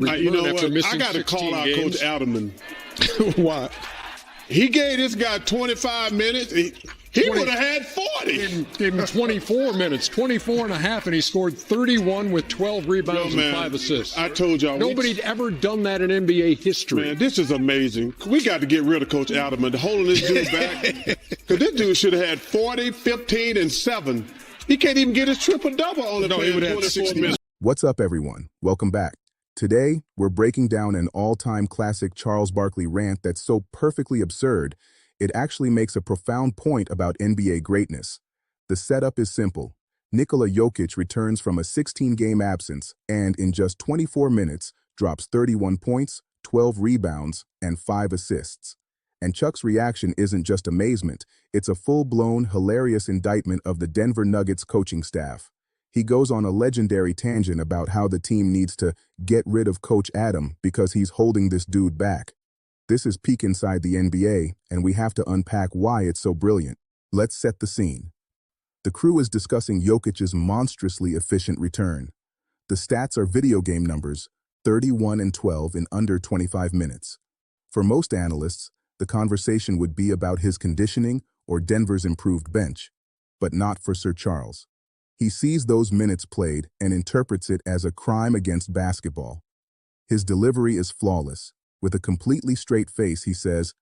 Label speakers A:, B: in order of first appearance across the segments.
A: You know
B: after
A: what?
B: missing
A: I got to call
B: 16
A: out
B: games.
A: Coach Adelman.
B: Why?
A: He gave this guy 25 minutes. He would have had 40.
B: Gave him 24 minutes, 24 and a half, and he scored 31 with 12 rebounds and 5 aassists.
A: I told y'all.
B: Nobody'd ever done that in NBA history.
A: Man, this is amazing. We got to get rid of Coach Adelman, holding this dude back. Because this dude should have had 40, 15, and 7. He can't even get his triple-double on the
B: he would have
A: 24 minutes.
C: What's up, everyone? Welcome back. Today, we're breaking down an all-time classic Charles Barkley rant that's so perfectly absurd, it actually makes a profound point about NBA greatness. The setup is simple. Nikola Jokic returns from a 16-game absence and, in just 24 minutes, drops 31 points, 12 rebounds, and 5 assists. And Chuck's reaction isn't just amazement, it's a full-blown, hilarious indictment of the Denver Nuggets coaching staff. He goes on a legendary tangent about how the team needs to get rid of Coach Adam because he's holding this dude back. This is peak inside the NBA, and we have to unpack why it's so brilliant. Let's set the scene. The crew is discussing Jokic's monstrously efficient return. The stats are video game numbers, 31 and 12 in under 25 minutes. For most analysts, the conversation would be about his conditioning or Denver's improved bench, but not for Sir Charles. He sees those minutes played and interprets it as a crime against basketball. His delivery is flawless. With a completely straight face, he says,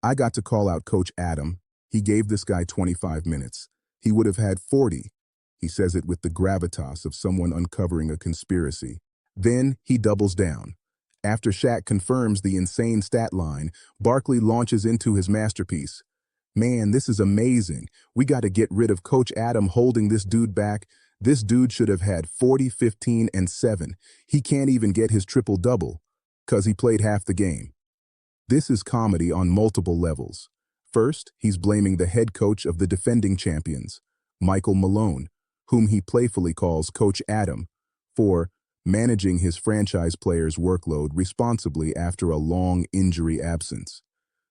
C: "I got to call out Coach Adam. He gave this guy 25 minutes. He would have had 40. He says it with the gravitas of someone uncovering a conspiracy. Then he doubles down. After Shaq confirms the insane stat line, Barkley launches into his masterpiece. "Man, this is amazing. We got to get rid of Coach Adam holding this dude back. This dude should have had 40, 15, and 7. He can't even get his triple-double. 'Cause he played half the game." This is comedy on multiple levels. First, he's blaming the head coach of the defending champions, Michael Malone, whom he playfully calls Coach Adam, for managing his franchise players' workload responsibly after a long injury absence.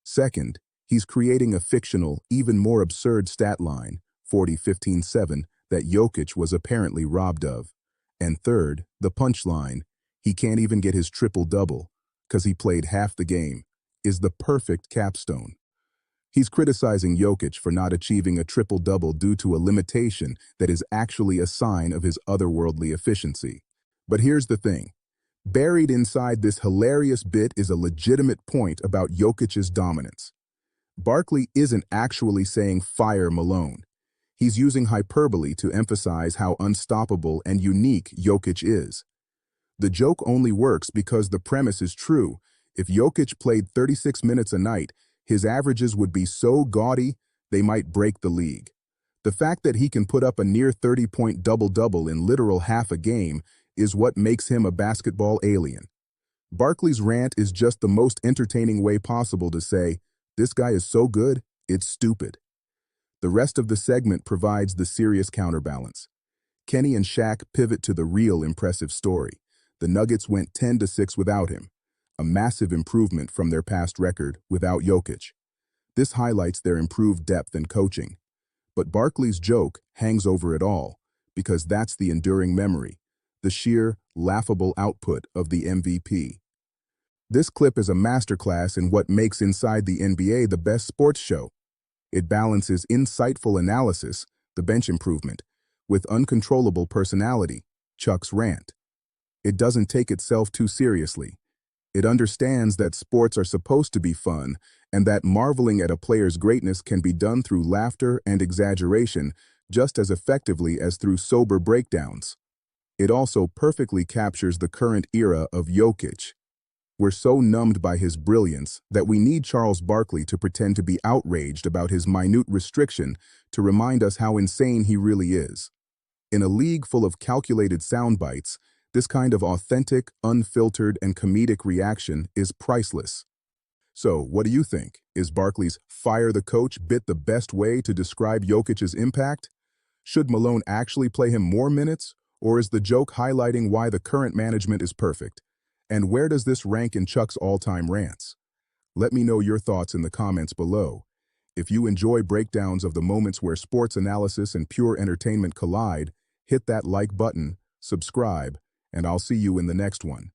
C: Second, he's creating a fictional, even more absurd stat line, 40, 15, 7, that Jokic was apparently robbed of. And third, the punchline, he can't even get his triple-double, 'cause he played half the game, is the perfect capstone. He's criticizing Jokic for not achieving a triple-double due to a limitation that is actually a sign of his otherworldly efficiency. But here's the thing. Buried inside this hilarious bit is a legitimate point about Jokic's dominance. Barkley isn't actually saying fire Malone. He's using hyperbole to emphasize how unstoppable and unique Jokic is. The joke only works because the premise is true. If Jokic played 36 minutes a night, his averages would be so gaudy, they might break the league. The fact that he can put up a near 30-point double-double in literal half a game is what makes him a basketball alien. Barkley's rant is just the most entertaining way possible to say, this guy is so good, it's stupid. The rest of the segment provides the serious counterbalance. Kenny and Shaq pivot to the real impressive story. The Nuggets went 10-6 without him, a massive improvement from their past record without Jokic. This highlights their improved depth and coaching. But Barkley's joke hangs over it all, because that's the enduring memory, the sheer, laughable output of the MVP. This clip is a masterclass in what makes Inside the NBA the best sports show. It balances insightful analysis, the bench improvement, with uncontrollable personality, Chuck's rant. It doesn't take itself too seriously. It understands that sports are supposed to be fun and that marveling at a player's greatness can be done through laughter and exaggeration just as effectively as through sober breakdowns. It also perfectly captures the current era of Jokic. We're so numbed by his brilliance that we need Charles Barkley to pretend to be outraged about his minute restriction to remind us how insane he really is. In a league full of calculated sound bites, this kind of authentic, unfiltered, and comedic reaction is priceless. So, what do you think? Is Barkley's "fire the coach" bit the best way to describe Jokic's impact? Should Malone actually play him more minutes, or is the joke highlighting why the current management is perfect? And where does this rank in Chuck's all-time rants? Let me know your thoughts in the comments below. If you enjoy breakdowns of the moments where sports analysis and pure entertainment collide, hit that like button, subscribe, and I'll see you in the next one.